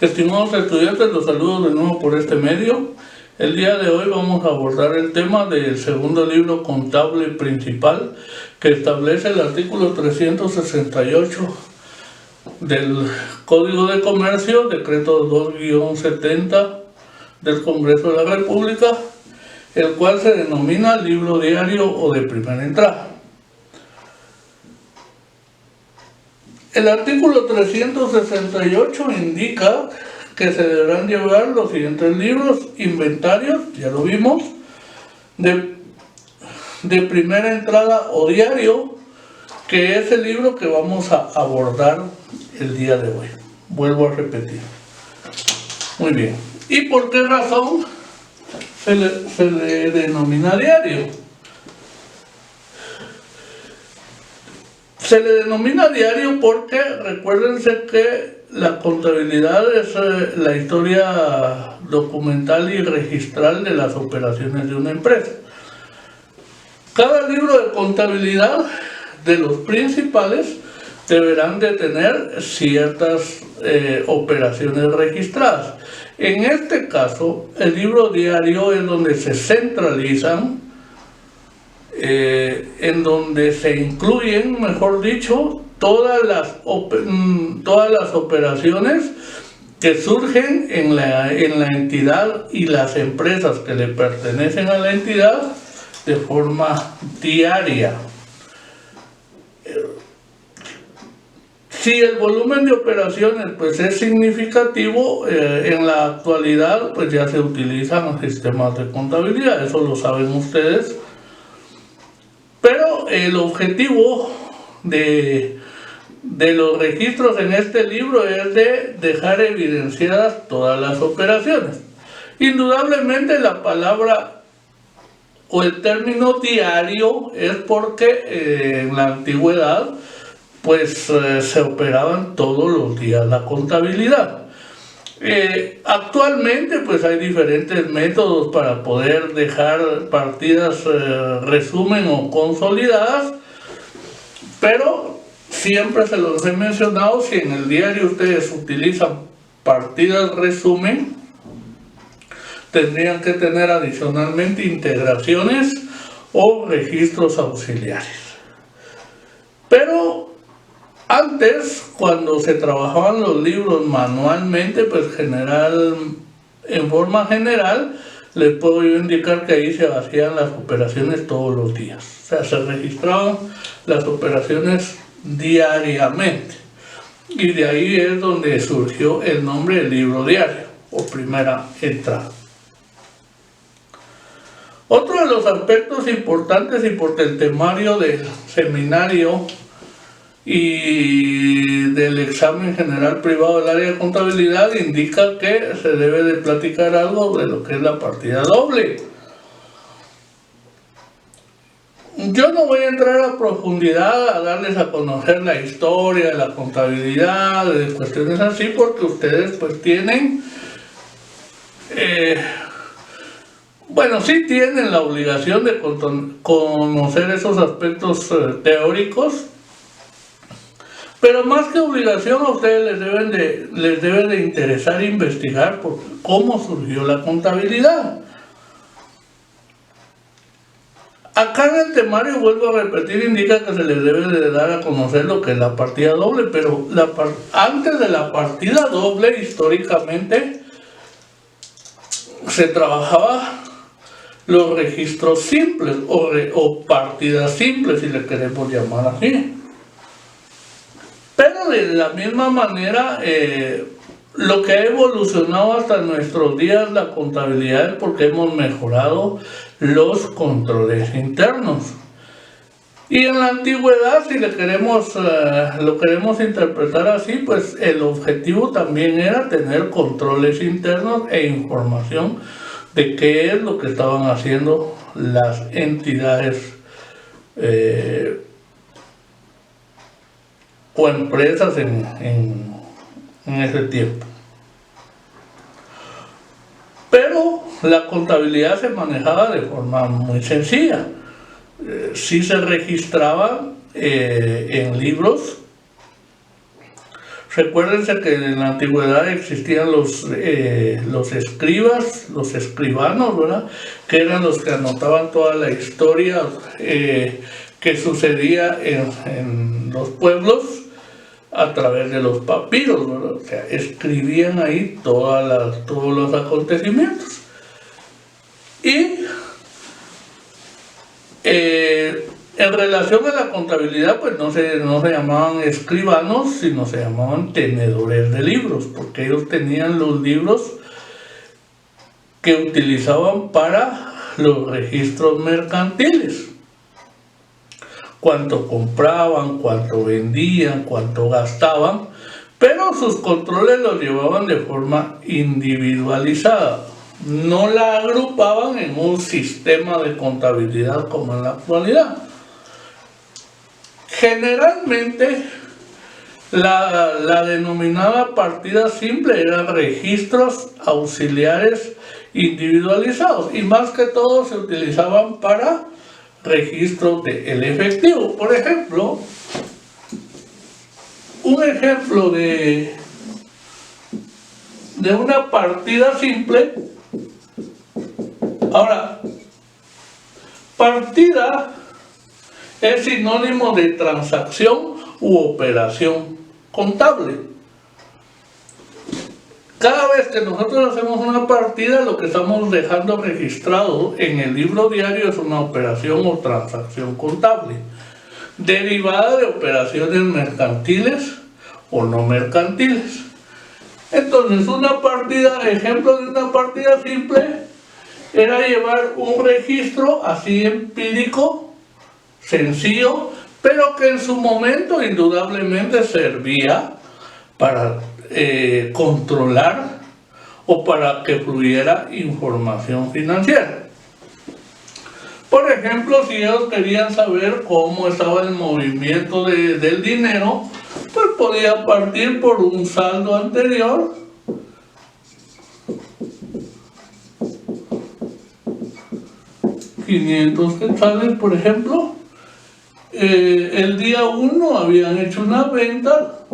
Estimados estudiantes, los saludo de nuevo por este medio. El día de hoy vamos a abordar el tema del segundo libro contable principal, que establece el artículo 368 del Código de Comercio, decreto 2-70 del Congreso de la República, el cual se denomina libro diario o de primera entrada. El artículo 368 indica que se deberán llevar los siguientes libros: inventarios, ya lo vimos, de primera entrada o diario, que es el libro que vamos a abordar el día de hoy. Vuelvo a repetir. Muy bien. ¿Y por qué razón se le denomina diario? Se le denomina diario porque recuérdense que la contabilidad es la historia documental y registral de las operaciones de una empresa. Cada libro de contabilidad de los principales deberán de tener ciertas operaciones registradas. En este caso, el libro diario es donde se centralizan, en donde se incluyen, mejor dicho, todas las operaciones que surgen en la entidad y las empresas que le pertenecen a la entidad de forma diaria. Si el volumen de operaciones pues es significativo, en la actualidad pues ya se utilizan sistemas de contabilidad, eso lo saben ustedes. Pero el objetivo de los registros en este libro es de dejar evidenciadas todas las operaciones. Indudablemente la palabra o el término diario es porque en la antigüedad pues se operaban todos los días la contabilidad. Actualmente pues hay diferentes métodos para poder dejar partidas resumen o consolidadas, pero siempre se los he mencionado: si en el diario ustedes utilizan partidas resumen, tendrían que tener adicionalmente integraciones o registros auxiliares. Pero antes, cuando se trabajaban los libros manualmente, pues en forma general, les puedo yo indicar que ahí se hacían las operaciones todos los días. O sea, se registraban las operaciones diariamente. Y de ahí es donde surgió el nombre del libro diario, o primera entrada. Otro de los aspectos importantes y por el temario del seminario y del examen general privado del área de contabilidad indica que se debe de platicar algo de lo que es la partida doble. Yo no voy a entrar a profundidad a darles a conocer la historia de la contabilidad, de cuestiones así, porque ustedes pues tienen, sí tienen la obligación de conocer esos aspectos teóricos. Pero más que obligación, a ustedes les debe de interesar investigar por cómo surgió la contabilidad. Acá en el temario, vuelvo a repetir, indica que se les debe de dar a conocer lo que es la partida doble, pero antes de la partida doble, históricamente, se trabajaba los registros simples o partidas simples, si le queremos llamar así. Pero de la misma manera, lo que ha evolucionado hasta nuestros días la contabilidad es porque hemos mejorado los controles internos. Y en la antigüedad, si lo queremos interpretar así, pues el objetivo también era tener controles internos e información de qué es lo que estaban haciendo las entidades o empresas en ese tiempo. Pero la contabilidad se manejaba de forma muy sencilla. Sí se registraba en libros Recuérdense que en la antigüedad existían los escribas, los escribanos, ¿verdad? Que eran los que anotaban toda la historia que sucedía en los pueblos a través de los papiros, ¿verdad? O sea, escribían ahí todos los acontecimientos. Y en relación a la contabilidad, pues no se llamaban escribanos, sino se llamaban tenedores de libros, porque ellos tenían los libros que utilizaban para los registros mercantiles. Cuánto compraban, cuánto vendían, cuánto gastaban, pero sus controles los llevaban de forma individualizada. No la agrupaban en un sistema de contabilidad como en la actualidad. Generalmente, la denominada partida simple eran registros auxiliares individualizados y más que todo se utilizaban para registros del efectivo. Por ejemplo, un ejemplo de una partida simple. Ahora, partida es sinónimo de transacción u operación contable. Cada vez que nosotros hacemos una partida, lo que estamos dejando registrado en el libro diario es una operación o transacción contable, derivada de operaciones mercantiles o no mercantiles. Entonces, una partida, ejemplo de una partida simple, era llevar un registro así empírico, sencillo, pero que en su momento indudablemente servía para controlar o para que fluyera información financiera. Por ejemplo, si ellos querían saber cómo estaba el movimiento del dinero, pues podía partir por un saldo anterior $500 quetzales, por ejemplo. El día 1 habían hecho una venta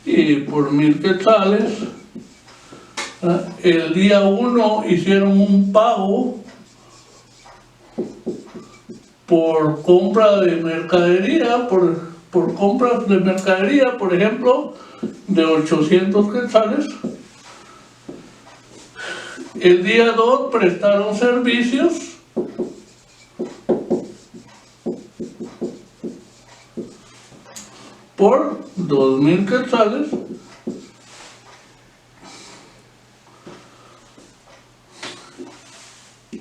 y por 1000 quetzales. El día 1 hicieron un pago por compra de mercadería, por compras de mercadería, por ejemplo, de 800 quetzales. El día 2 prestaron servicios por 2000 quetzales.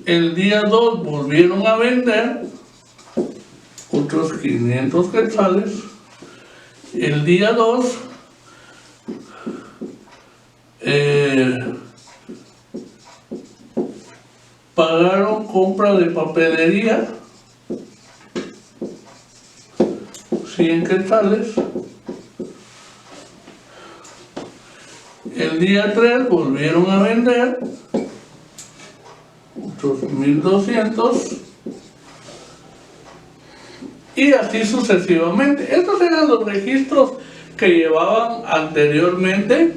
El día 2 volvieron a vender otros 500 quetzales. El día 2 pagaron compra de papelería 100 quetzales. El día 3 volvieron a vender otros 1200 y así sucesivamente. Estos eran los registros que llevaban anteriormente,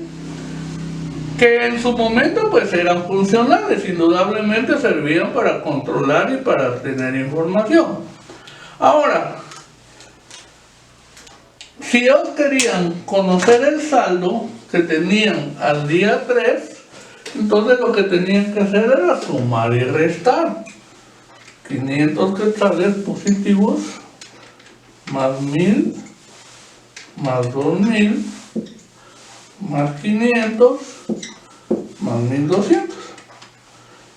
que en su momento pues eran funcionales, indudablemente servían para controlar y para tener información. Ahora, si ellos querían conocer el saldo que tenían al día 3, entonces lo que tenían que hacer era sumar y restar. 500 quetzales positivos más 1000 más 2000 más 500 más 1200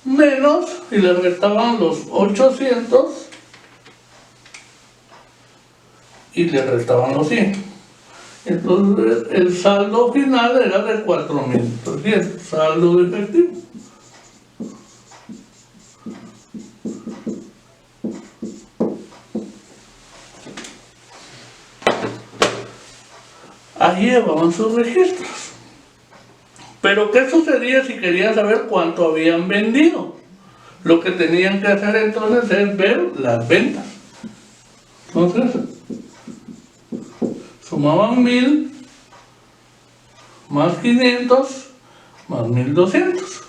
menos, y le restaban los 800 y le restaban los 100. Entonces el saldo final era de 4300, saldo de efectivo. Ahí llevaban sus registros. Pero ¿qué sucedía si querían saber cuánto habían vendido? Lo que tenían que hacer entonces es ver las ventas. Entonces, sumaban 1000 más 500 más 1200.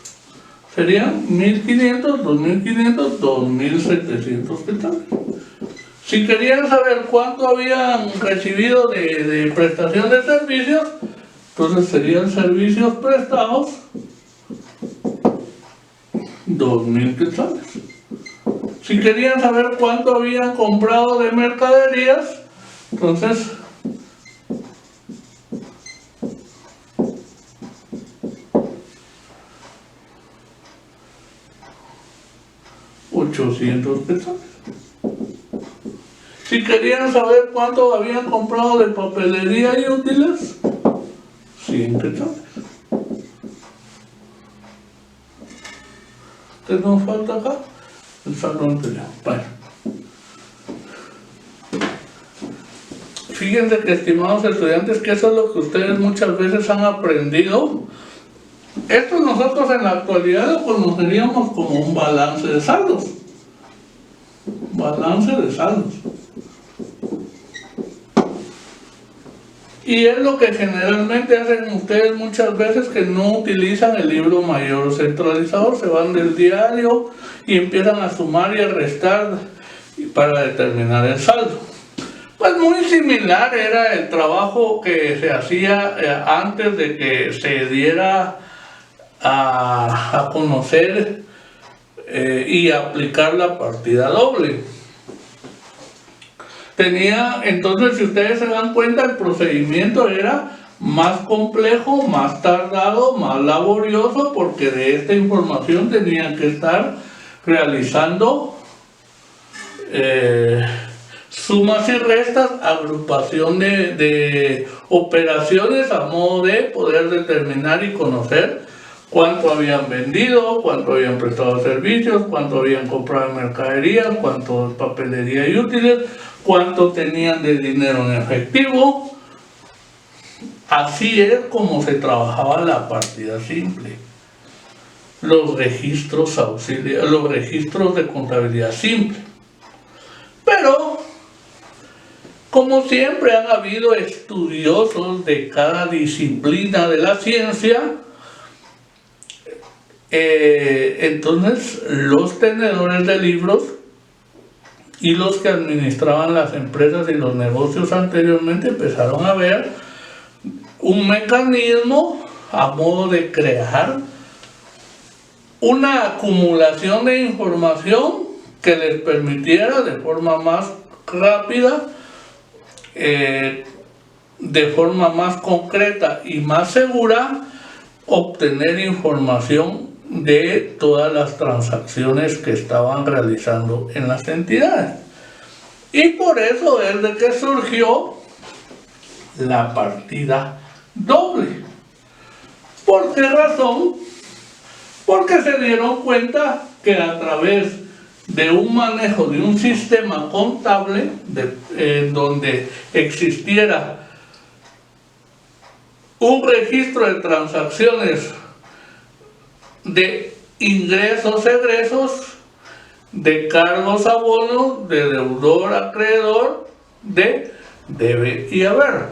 Serían 1500, 2500, 2700 quetzales. Si querían saber cuánto habían recibido de prestación de servicios, entonces serían servicios prestados 2000 quetzales. Si querían saber cuánto habían comprado de mercaderías, entonces 800 quetzales. Si querían saber cuánto habían comprado de papelería y útiles, 100 quetzales. ¿Qué nos falta acá? El saldo anterior. Bueno. Fíjense que, estimados estudiantes, que eso es lo que ustedes muchas veces han aprendido. Esto nosotros en la actualidad lo conoceríamos como un balance de saldos. Balance de saldos. Y es lo que generalmente hacen ustedes muchas veces, que no utilizan el libro mayor centralizador, se van del diario y empiezan a sumar y a restar para determinar el saldo. Pues muy similar era el trabajo que se hacía antes de que se diera a conocer y aplicar la partida doble. Entonces, si ustedes se dan cuenta, el procedimiento era más complejo, más tardado, más laborioso, porque de esta información tenían que estar realizando sumas y restas, agrupación de operaciones a modo de poder determinar y conocer cuánto habían vendido, cuánto habían prestado servicios, cuánto habían comprado en mercadería, cuánto de papelería y útiles, cuánto tenían de dinero en efectivo. Así es como se trabajaba la partida simple. Los registros auxiliares, los registros de contabilidad simple. Pero, como siempre han habido estudiosos de cada disciplina de la ciencia, entonces los tenedores de libros y los que administraban las empresas y los negocios anteriormente empezaron a ver un mecanismo a modo de crear una acumulación de información que les permitiera de forma más rápida, de forma más concreta y más segura, obtener información de todas las transacciones que estaban realizando en las entidades. Y por eso es de que surgió la partida doble. ¿Por qué razón? Porque se dieron cuenta que a través de un manejo de un sistema contable donde existiera un registro de transacciones de ingresos, egresos, de cargos a bonos, de deudor a acreedor, de debe y haber.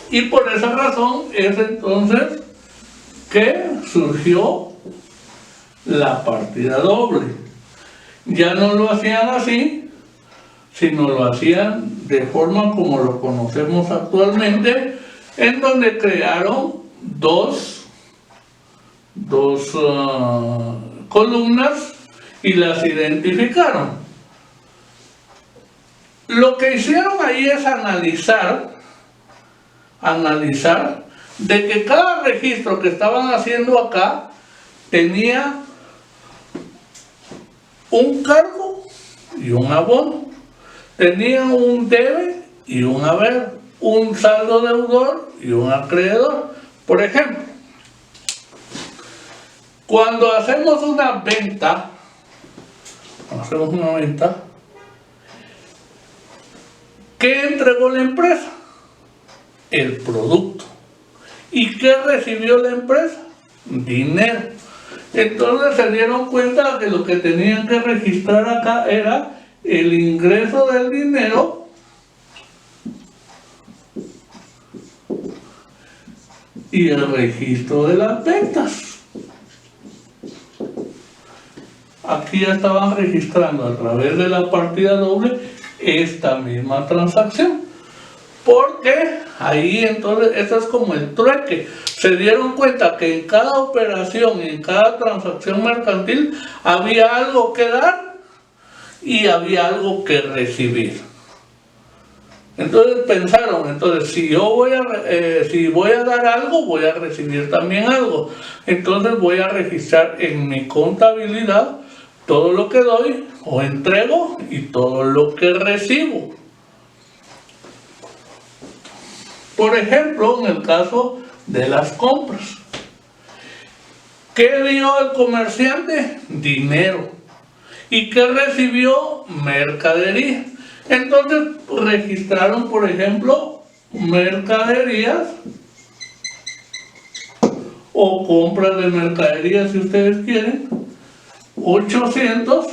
Y por esa razón es entonces que surgió la partida doble. Ya no lo hacían así, sino lo hacían de forma como lo conocemos actualmente, en donde crearon dos columnas y las identificaron. Lo que hicieron ahí es analizar de que cada registro que estaban haciendo acá tenía un cargo y un abono, tenía un debe y un haber, un saldo deudor y un acreedor. Por ejemplo, cuando hacemos una venta, ¿qué entregó la empresa? El producto. ¿Y qué recibió la empresa? Dinero. Entonces se dieron cuenta que lo que tenían que registrar acá era el ingreso del dinero y el registro de las ventas. Aquí ya estaban registrando a través de la partida doble esta misma transacción. Porque ahí entonces, eso es como el trueque. Se dieron cuenta que en cada operación, en cada transacción mercantil, había algo que dar y había algo que recibir. Entonces pensaron, entonces si yo voy a dar algo, voy a recibir también algo. Entonces voy a registrar en mi contabilidad todo lo que doy o entrego y todo lo que recibo. Por ejemplo, en el caso de las compras, ¿qué dio el comerciante? Dinero. ¿Y qué recibió? Mercadería. Entonces registraron, por ejemplo, mercaderías o compras de mercadería, si ustedes quieren, 800.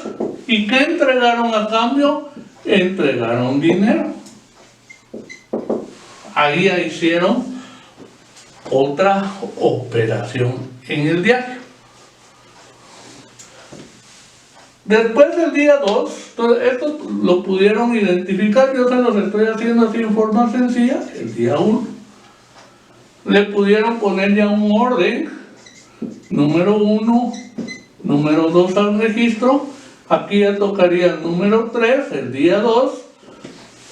¿Y qué entregaron a cambio? Entregaron dinero. Ahí hicieron otra operación en el diario. Después del día 2, esto lo pudieron identificar, yo se los estoy haciendo así en forma sencilla. El día 1 le pudieron poner ya un orden, número 1, número 2 al registro, aquí ya tocaría el número 3, el día 2,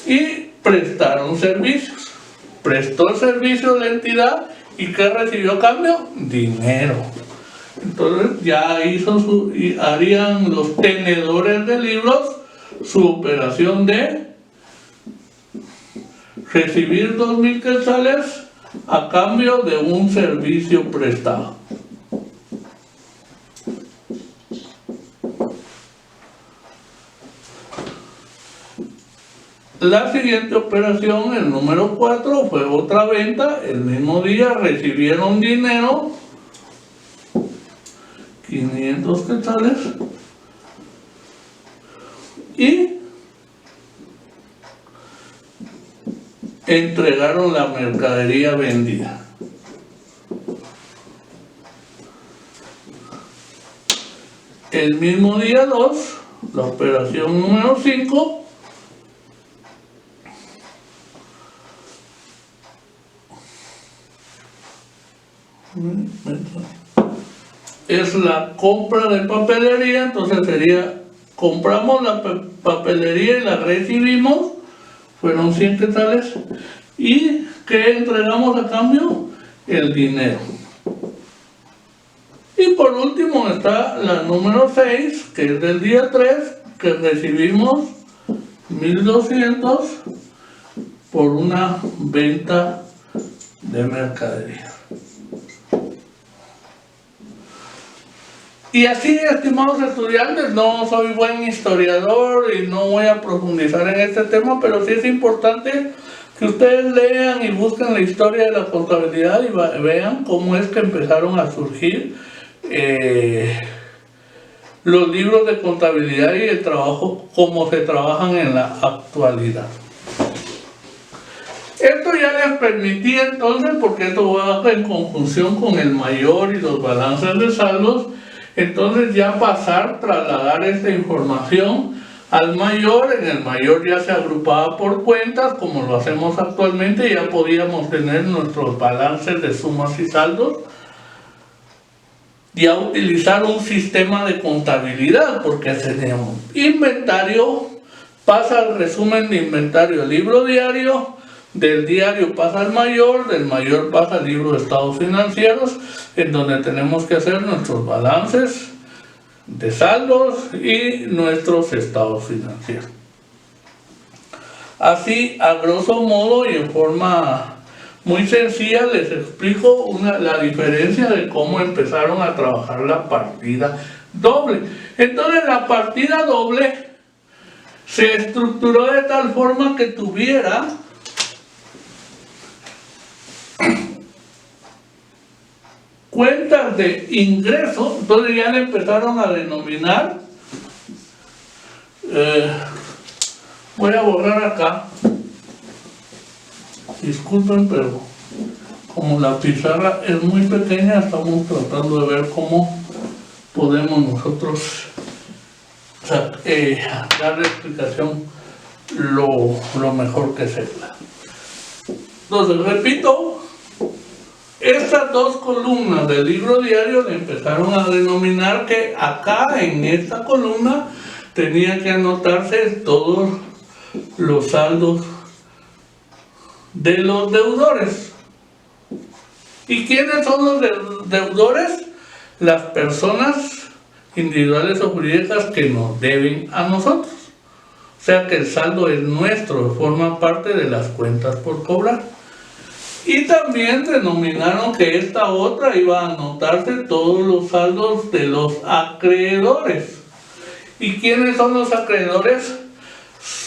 y prestaron servicios. Prestó el servicio la entidad y ¿qué recibió a cambio? Dinero. Entonces ya harían los tenedores de libros su operación de recibir 2,000 quetzales a cambio de un servicio prestado. La siguiente operación, el número 4, fue otra venta. El mismo día recibieron dinero, 500 quetzales, y entregaron la mercadería vendida. El mismo día 2, la operación número 5, es la compra de papelería. Entonces sería, compramos la papelería y la recibimos, fueron 100 quetzales, y ¿qué entregamos a cambio? El dinero. Y por último está la número 6, que es del día 3, que recibimos 1,200 por una venta de mercadería. Y así, estimados estudiantes, no soy buen historiador y no voy a profundizar en este tema, pero sí es importante que ustedes lean y busquen la historia de la contabilidad y vean cómo es que empezaron a surgir los libros de contabilidad y el trabajo, cómo se trabajan en la actualidad. Esto ya les permitía entonces, porque esto va en conjunción con el mayor y los balances de saldos, entonces ya trasladar esta información al mayor. En el mayor ya se agrupaba por cuentas, como lo hacemos actualmente. Ya podíamos tener nuestros balances de sumas y saldos, ya utilizar un sistema de contabilidad, porque tenemos inventario, pasa al resumen de inventario al libro diario, del diario pasa al mayor, del mayor pasa al libro de estados financieros, en donde tenemos que hacer nuestros balances de saldos y nuestros estados financieros. Así, a grosso modo y en forma muy sencilla, les explico la diferencia de cómo empezaron a trabajar la partida doble. Entonces, la partida doble se estructuró de tal forma que tuviera cuentas de ingreso. Entonces ya le empezaron a denominar, voy a borrar acá, disculpen, pero como la pizarra es muy pequeña, estamos tratando de ver cómo podemos nosotros dar la explicación lo mejor que se pueda. Entonces, repito, estas dos columnas del libro diario le empezaron a denominar que acá en esta columna tenía que anotarse todos los saldos de los deudores. ¿Y quiénes son los deudores? Las personas individuales o jurídicas que nos deben a nosotros. O sea que el saldo es nuestro, forma parte de las cuentas por cobrar. Y también denominaron que esta otra iba a anotarse todos los saldos de los acreedores. ¿Y quiénes son los acreedores?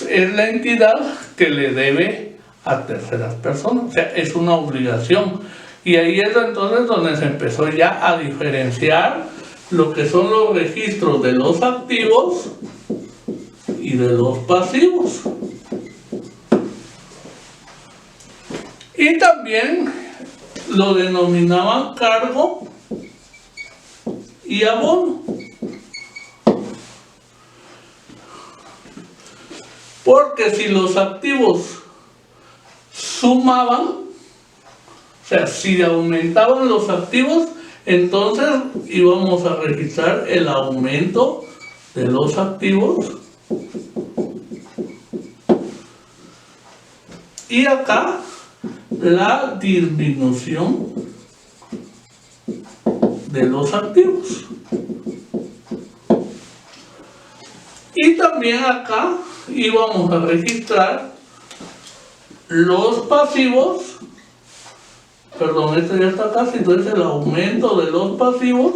Es la entidad que le debe a terceras personas, o sea, es una obligación. Y ahí es entonces donde se empezó ya a diferenciar lo que son los registros de los activos y de los pasivos. Y también lo denominaban cargo y abono. Porque si los activos sumaban, o sea, si aumentaban los activos, entonces íbamos a registrar el aumento de los activos. Y acá la disminución de los activos. Y también acá íbamos a registrar los pasivos, perdón, este ya está casi, entonces el aumento de los pasivos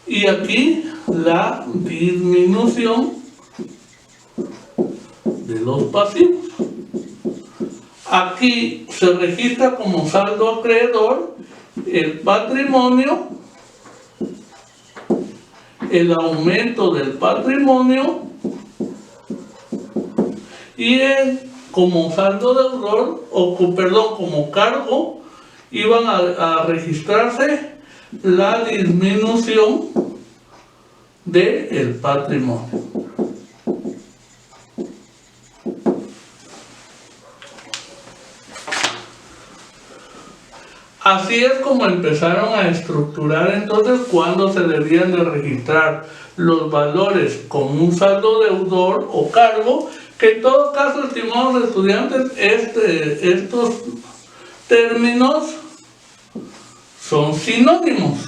y aquí la disminución de los pasivos. Aquí se registra como saldo acreedor el patrimonio, el aumento del patrimonio y como saldo deudor, como cargo, iban a registrarse la disminución del patrimonio. Así es como empezaron a estructurar entonces cuándo se debían de registrar los valores como un saldo deudor o cargo, que en todo caso, estimados estudiantes, estos términos son sinónimos.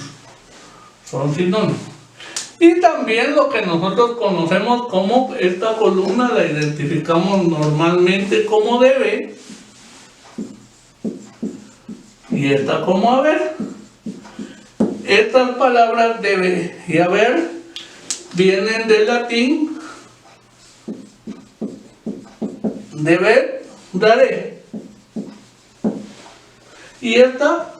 Y también lo que nosotros conocemos como esta columna la identificamos normalmente como debe y esta como haber. Estas palabras debe y haber vienen del latín deber, daré. Y esta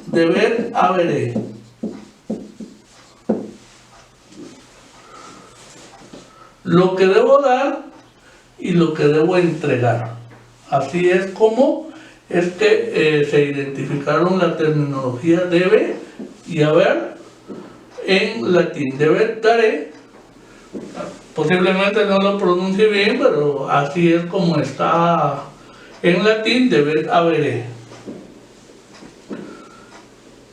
deber, haberé. Lo que debo dar y lo que debo entregar. Así es como es que se identificaron la terminología debe y haber en latín. Deber, daré. Posiblemente no lo pronuncie bien, pero así es como está en latín, deber, haberé.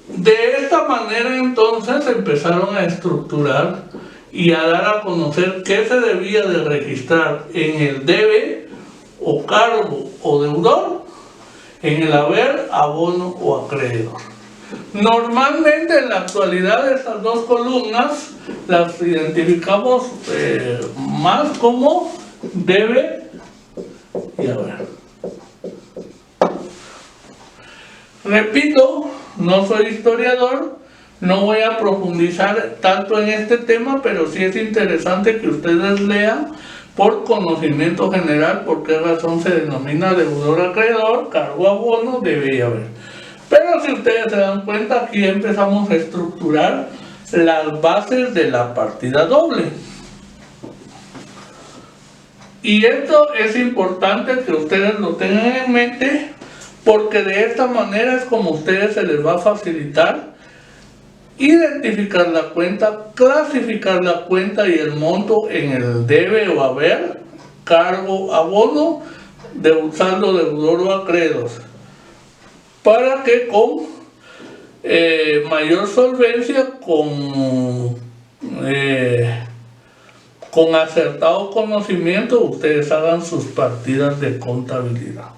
De esta manera entonces empezaron a estructurar y a dar a conocer qué se debía de registrar en el debe o cargo o deudor, en el haber, abono o acreedor. Normalmente en la actualidad estas dos columnas las identificamos más como debe y haber. Repito, no soy historiador, no voy a profundizar tanto en este tema, pero sí es interesante que ustedes lean por conocimiento general por qué razón se denomina deudor acreedor, cargo abono, debe y haber. Pero si ustedes se dan cuenta, aquí empezamos a estructurar las bases de la partida doble. Y esto es importante que ustedes lo tengan en mente, porque de esta manera es como a ustedes se les va a facilitar identificar la cuenta, clasificar la cuenta y el monto en el debe o haber, cargo, abono, de un saldo, deudor o acreedor, para que con mayor solvencia, con acertado conocimiento, ustedes hagan sus partidas de contabilidad.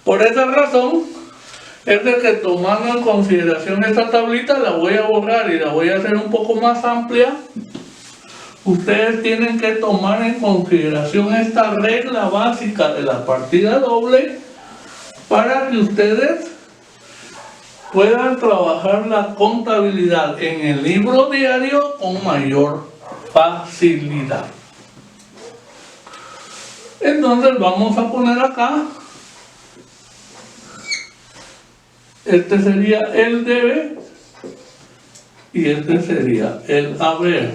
Por esa razón es de que, tomando en consideración esta tablita, la voy a borrar y la voy a hacer un poco más amplia. Ustedes tienen que tomar en consideración esta regla básica de la partida doble para que ustedes puedan trabajar la contabilidad en el libro diario con mayor facilidad. Entonces vamos a poner acá, este sería el debe y este sería el haber.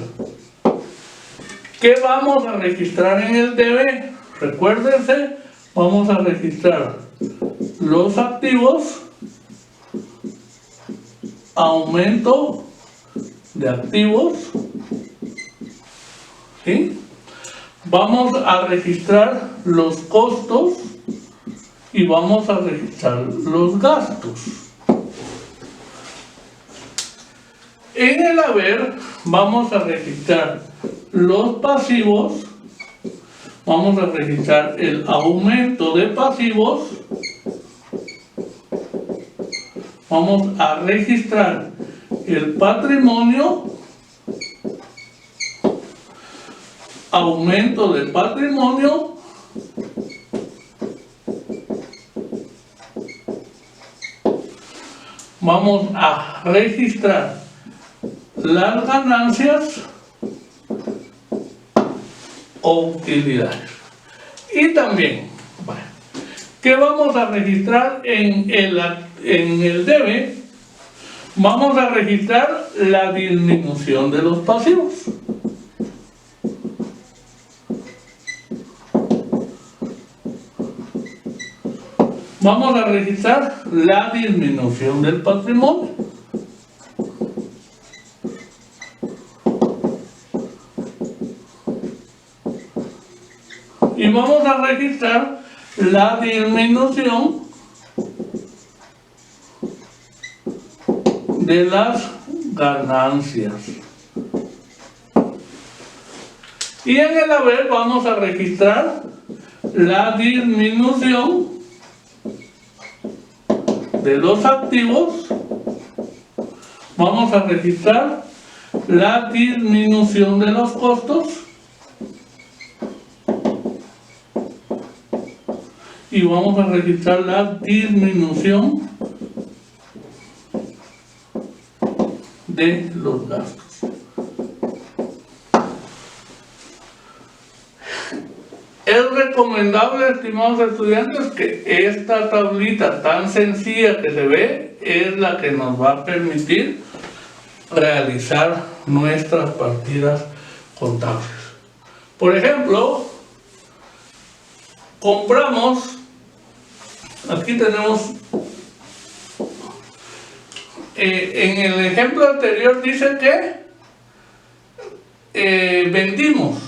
¿Qué vamos a registrar en el debe? Recuérdense, vamos a registrar los activos, aumento de activos, ¿sí? Vamos a registrar los costos y vamos a registrar los gastos. En el haber vamos a registrar los pasivos, vamos a registrar el aumento de pasivos, vamos a registrar el patrimonio, aumento de patrimonio, vamos a registrar las ganancias o utilidades. Y también, bueno, ¿qué vamos a registrar en el debe? Vamos a registrar la disminución de los pasivos. Vamos a registrar la disminución del patrimonio. Y vamos a registrar la disminución de las ganancias. Y en el haber vamos a registrar la disminución de los activos, vamos a registrar la disminución de los costos y vamos a registrar la disminución de los gastos. Es recomendable, estimados estudiantes, que esta tablita tan sencilla que se ve es la que nos va a permitir realizar nuestras partidas contables. Por ejemplo, compramos, aquí tenemos, en el ejemplo anterior dice que vendimos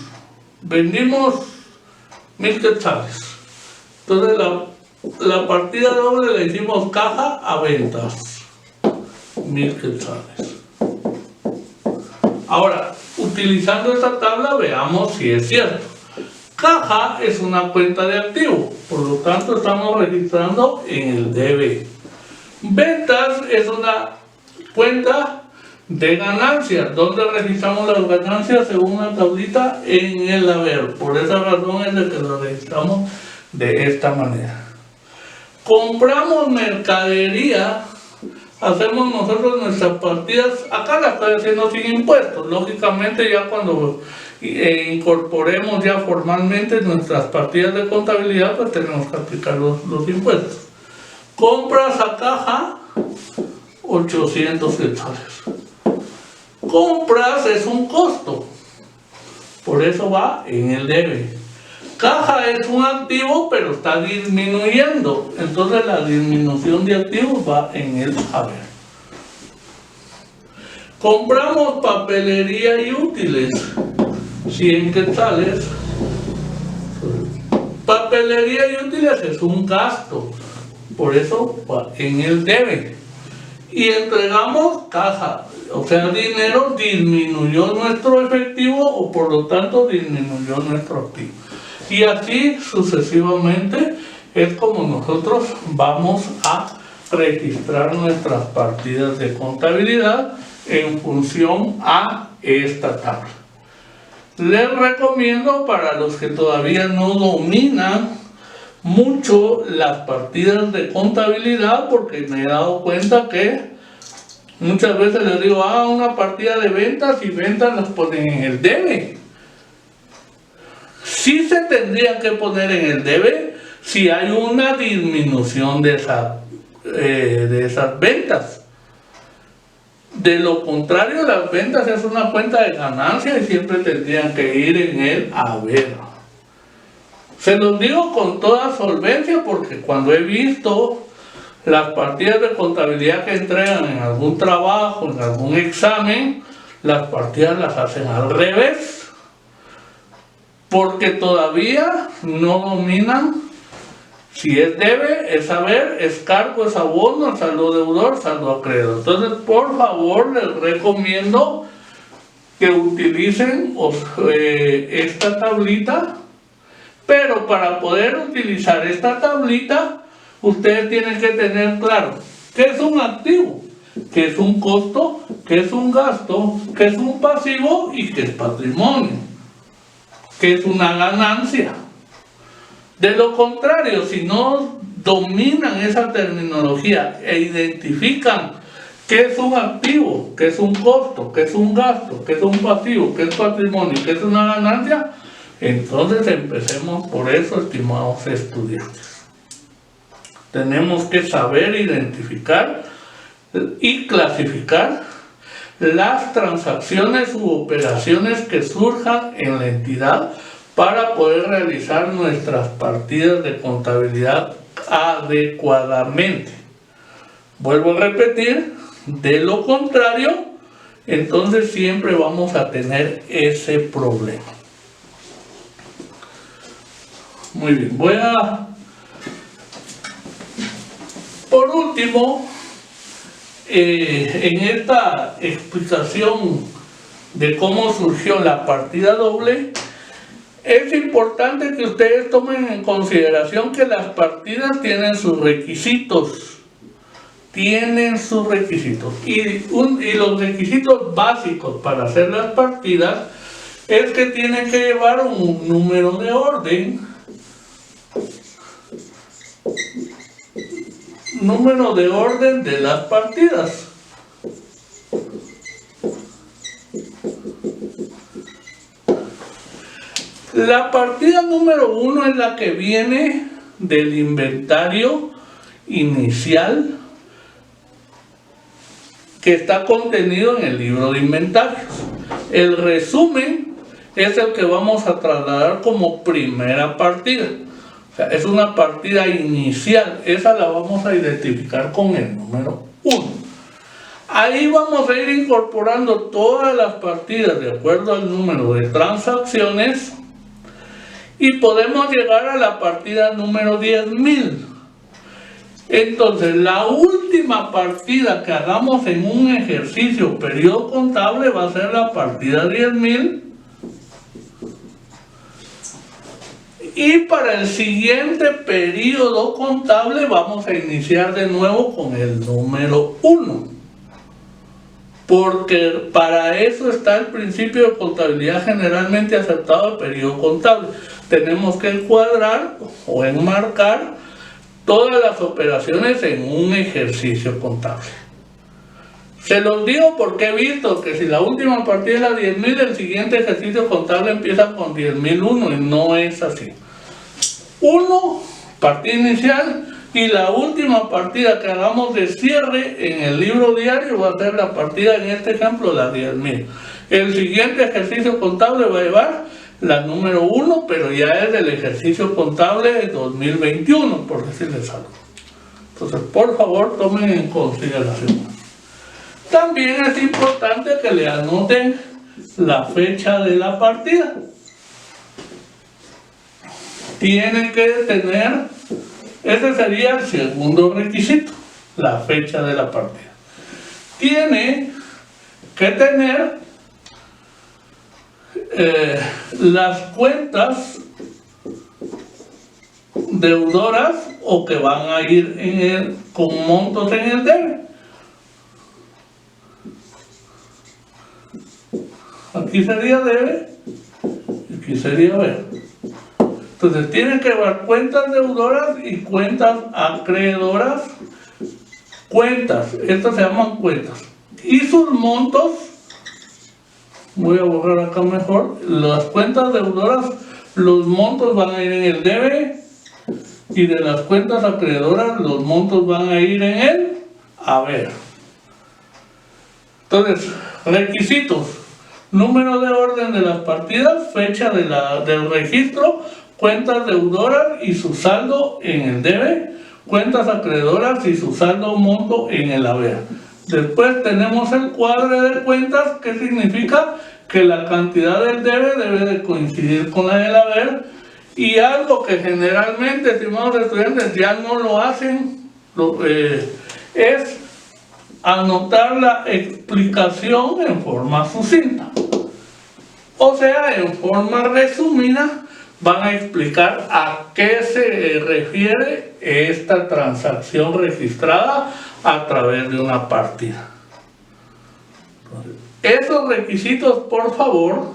1000 quetzales. Entonces la partida doble le hicimos caja a ventas, 1000 quetzales. Ahora, utilizando esta tabla, veamos si es cierto. Caja es una cuenta de activo, por lo tanto estamos registrando en el debe. Ventas es una cuenta de ganancias, donde registramos las ganancias según la tablita en el haber. Por esa razón es de que lo registramos de esta manera. Compramos mercadería, hacemos nosotros nuestras partidas, acá las estoy haciendo sin impuestos, lógicamente ya cuando incorporemos ya formalmente nuestras partidas de contabilidad, pues tenemos que aplicar los impuestos. Compras a caja, 800 quetzales. Compras es un costo, por eso va en el debe. Caja es un activo, pero está disminuyendo, entonces la disminución de activos va en el haber. Compramos papelería y útiles, 100 quetzales. Papelería y útiles es un gasto, por eso va en el debe. Y entregamos caja, o sea, dinero, disminuyó nuestro efectivo o por lo tanto disminuyó nuestro activo. Y así sucesivamente es como nosotros vamos a registrar nuestras partidas de contabilidad en función a esta tabla. Les recomiendo para los que todavía no dominan mucho las partidas de contabilidad, porque me he dado cuenta que muchas veces les digo, una partida de ventas y ventas las ponen en el debe. Sí se tendrían que poner en el debe si hay una disminución de esas ventas. De lo contrario, las ventas es una cuenta de ganancia y siempre tendrían que ir en el haber. Se los digo con toda solvencia porque cuando he visto las partidas de contabilidad que entregan en algún trabajo, en algún examen, las partidas las hacen al revés, porque todavía no dominan si es debe, es haber, es cargo, es abono, saldo deudor, saldo acreedor. Entonces, por favor, les recomiendo que utilicen esta tablita, pero para poder utilizar esta tablita, ustedes tienen que tener claro qué es un activo, qué es un costo, qué es un gasto, qué es un pasivo y qué es patrimonio, qué es una ganancia. De lo contrario, si no dominan esa terminología e identifican qué es un activo, qué es un costo, qué es un gasto, qué es un pasivo, qué es patrimonio, qué es una ganancia, entonces empecemos por eso, estimados estudiantes. Tenemos que saber identificar y clasificar las transacciones u operaciones que surjan en la entidad para poder realizar nuestras partidas de contabilidad adecuadamente. Vuelvo a repetir, de lo contrario, entonces siempre vamos a tener ese problema. Muy bien, por último, en esta explicación de cómo surgió la partida doble, es importante que ustedes tomen en consideración que las partidas tienen sus requisitos. Y los requisitos básicos para hacer las partidas es que tienen que llevar un número de orden. Número de orden de las partidas. La partida número 1 es la que viene del inventario inicial que está contenido en el libro de inventarios. El resumen es el que vamos a trasladar como primera partida. O sea, es una partida inicial, esa la vamos a identificar con el número 1. Ahí vamos a ir incorporando todas las partidas de acuerdo al número de transacciones y podemos llegar a la partida número 10.000. Entonces, la última partida que hagamos en un ejercicio periodo contable va a ser la partida 10.000. Y para el siguiente periodo contable vamos a iniciar de nuevo con el número 1. Porque para eso está el principio de contabilidad generalmente aceptado del periodo contable. Tenemos que encuadrar o enmarcar todas las operaciones en un ejercicio contable. Se los digo porque he visto que si la última partida es la 10.000, el siguiente ejercicio contable empieza con 10.001 y no es así. 1, partida inicial, y la última partida que hagamos de cierre en el libro diario va a ser la partida, en este ejemplo, la 10.000. El siguiente ejercicio contable va a llevar la número 1, pero ya es del ejercicio contable de 2021, por decirles algo. Entonces, por favor, tomen en consideración. También es importante que le anoten la fecha de la partida. Tienen que tener, ese sería el segundo requisito, la fecha de la partida. Tiene que tener las cuentas deudoras o que van a ir con montos en el debe. Aquí sería debe, aquí sería ver. Entonces tienen que llevar cuentas deudoras y cuentas acreedoras. Cuentas, estas se llaman cuentas. Y sus montos, voy a borrar acá mejor, las cuentas deudoras, los montos van a ir en el debe, y de las cuentas acreedoras los montos van a ir en el haber. Entonces, requisitos: número de orden de las partidas, fecha del registro, cuentas deudoras y su saldo en el debe, cuentas acreedoras y su saldo monto en el haber. Después tenemos el cuadro de cuentas, que significa que la cantidad del debe de coincidir con la del haber, y algo que generalmente, estimados estudiantes, ya no lo hacen, es anotar la explicación en forma sucinta. O sea, en forma resumida, van a explicar a qué se refiere esta transacción registrada a través de una partida. Esos requisitos, por favor,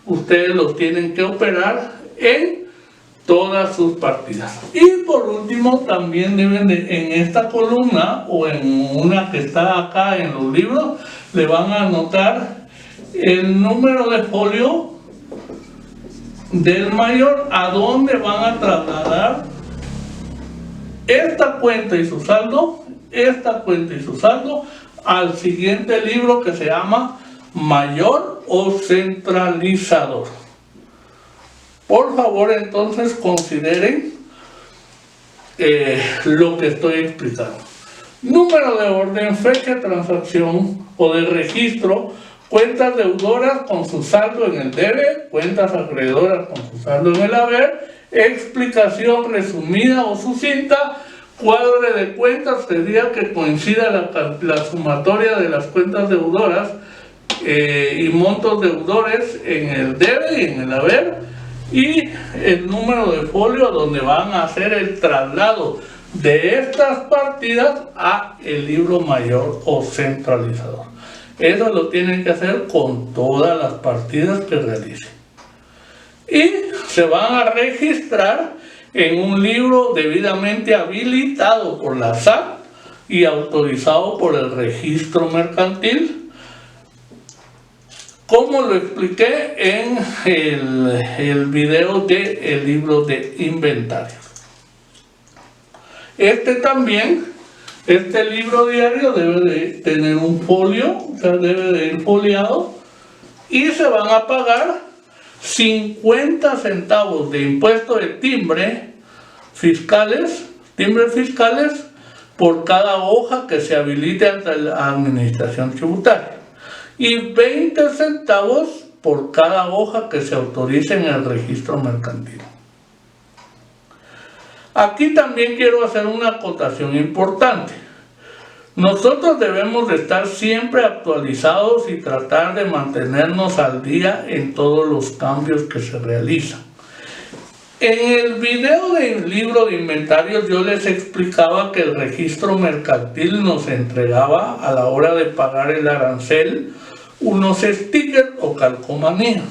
ustedes los tienen que operar en todas sus partidas. Y por último, también deben en esta columna o en una que está acá en los libros, le van a anotar el número de folio del mayor, a dónde van a trasladar esta cuenta y su saldo, esta cuenta y su saldo, al siguiente libro, que se llama Mayor o Centralizador. Por favor, entonces, consideren lo que estoy explicando. Número de orden, fecha de transacción o de registro, cuentas deudoras con su saldo en el debe, cuentas acreedoras con su saldo en el haber, explicación resumida o sucinta, cuadro de cuentas, sería que coincida la sumatoria de las cuentas deudoras y montos deudores en el debe y en el haber, y el número de folio donde van a hacer el traslado de estas partidas a el libro mayor o centralizador. Eso lo tienen que hacer con todas las partidas que realicen. Y se van a registrar en un libro debidamente habilitado por la SAT y autorizado por el registro mercantil, como lo expliqué en el video del libro de inventarios. Este libro diario debe de tener un folio, o sea, debe de ir foliado, y se van a pagar 50 centavos de impuesto de timbres fiscales, por cada hoja que se habilite ante la administración tributaria, y 20 centavos por cada hoja que se autorice en el registro mercantil. Aquí también quiero hacer una acotación importante. Nosotros debemos de estar siempre actualizados y tratar de mantenernos al día en todos los cambios que se realizan. En el video del libro de inventarios yo les explicaba que el registro mercantil nos entregaba a la hora de pagar el arancel unos stickers o calcomanías.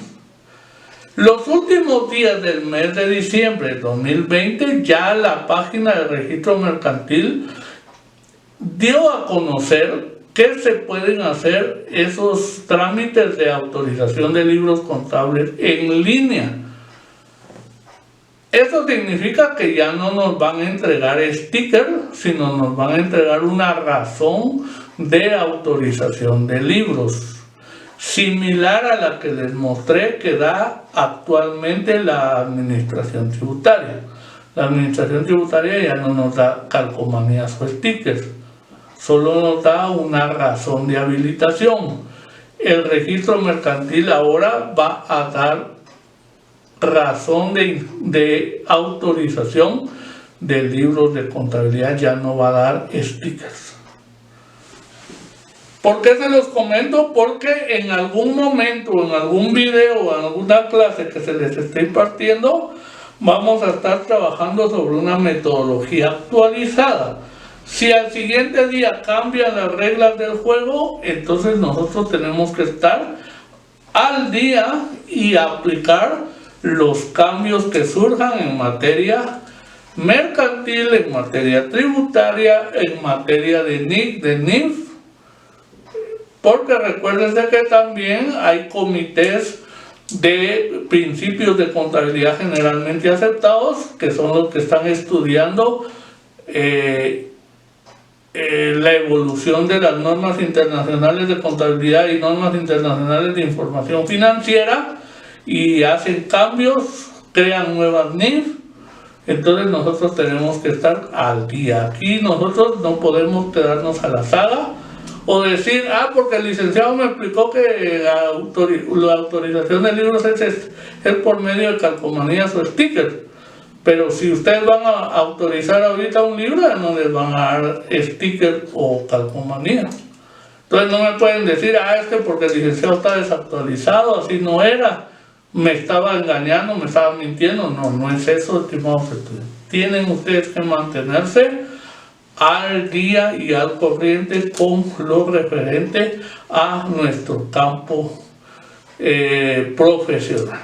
Los últimos días del mes de diciembre de 2020 ya la página del registro mercantil dio a conocer que se pueden hacer esos trámites de autorización de libros contables en línea. Eso significa que ya no nos van a entregar stickers, sino nos van a entregar una razón de autorización de libros. similar a la que les mostré que da actualmente la administración tributaria. La administración tributaria ya no nos da calcomanías o stickers, solo nos da una razón de habilitación. El registro mercantil ahora va a dar razón de autorización de libros de contabilidad, ya no va a dar stickers. ¿Por qué se los comento? Porque en algún momento, en algún video o en alguna clase que se les esté impartiendo, vamos a estar trabajando sobre una metodología actualizada. Si al siguiente día cambian las reglas del juego, entonces nosotros tenemos que estar al día y aplicar los cambios que surjan en materia mercantil, en materia tributaria, en materia de NIC, de NIF, porque recuérdense que también hay comités de principios de contabilidad generalmente aceptados, que son los que están estudiando la evolución de las normas internacionales de contabilidad y normas internacionales de información financiera, y hacen cambios, crean nuevas NIF. Entonces nosotros tenemos que estar al día. Aquí nosotros no podemos quedarnos a la saga o decir, porque el licenciado me explicó que la autorización de libros es por medio de calcomanías o stickers. Pero si ustedes van a autorizar ahorita un libro, no les van a dar stickers o calcomanías. Entonces no me pueden decir, es que porque el licenciado está desactualizado, así no era, me estaba engañando, me estaba mintiendo. No es eso, estimados estudiantes. Tienen ustedes que mantenerse al día y al corriente con lo referente a nuestro campo profesional.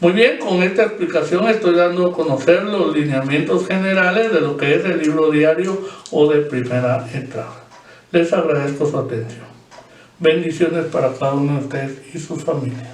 Muy bien, con esta explicación estoy dando a conocer los lineamientos generales de lo que es el libro diario o de primera entrada. Les agradezco su atención. Bendiciones para cada uno de ustedes y sus familias.